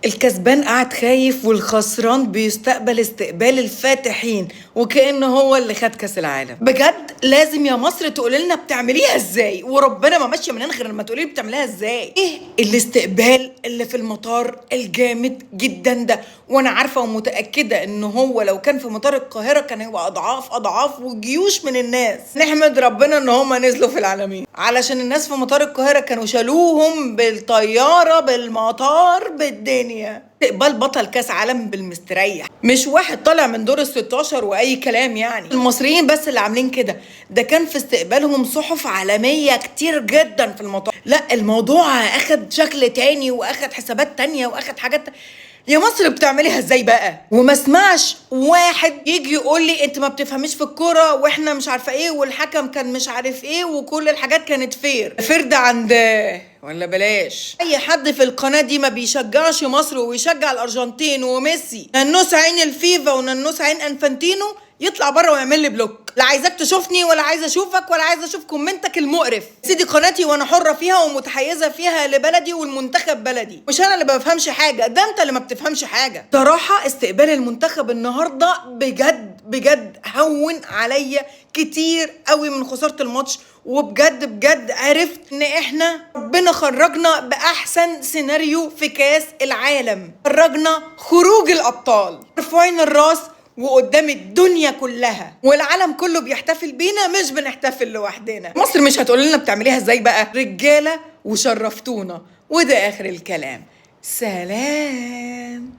الكسبان قاعد خايف والخسران بيستقبل استقبال الفاتحين وكأنه هو اللي خد كاس العالم. بجد لازم يا مصر تقولي لنا بتعمليها ازاي، وربنا ما ماشيه من غير لما تقولي لي بتعمليها ازاي. ايه الاستقبال اللي في المطار الجامد جدا ده؟ وانا عارفه ومتاكده ان هو لو كان في مطار القاهره كان هيبقى اضعاف اضعاف وجيوش من الناس. نحمد ربنا ان هم نزلوا في العالمين، علشان الناس في مطار القاهره كانوا شالوهم بالطياره بالمطار بالدنيا. استقبال بطل كاس عالم بالمستريح، مش واحد طالع من دور ال16 واي كلام. يعني المصريين بس اللي عاملين كده، ده كان في استقبالهم صحف عالميه كتير جدا في المطار. لا الموضوع اخد شكل تاني واخد حسابات تانية واخد حاجات. يا مصر بتعمليها ازاي بقى؟ وما اسمعش واحد يجي يقول لي انت ما بتفهميش في الكوره واحنا مش عارفه ايه والحكم كان مش عارف ايه وكل الحاجات كانت فرد عند ولا بلاش. اي حد في القناه دي ما بيشجعش مصر ويشجع الارجنتين وميسي، ننوس عين الفيفا وننوس عين انفانتينو، يطلع بره ويعمل لي بلوك. لا عايزاك تشوفني ولا عايزه اشوفك ولا عايزه اشوف كومنتك المقرف. سيدي قناتي وانا حره فيها ومتحيزه فيها لبلدي والمنتخب بلدي، مش انا اللي ما بفهمش حاجه، ده انت اللي ما بتفهمش حاجه. صراحه استقبال المنتخب النهارده بجد بجد هون عليا كتير قوي من خساره الماتش. وبجد بجد عرفت ان احنا ربنا خرجنا باحسن سيناريو في كاس العالم، خرجنا خروج الابطال رافعين الراس وقدام الدنيا كلها، والعالم كله بيحتفل بينا مش بنحتفل لوحدنا. مصر مش هتقول لنا بتعمليها ازاي بقى؟ رجاله وشرفتونا، وده اخر الكلام. سلام.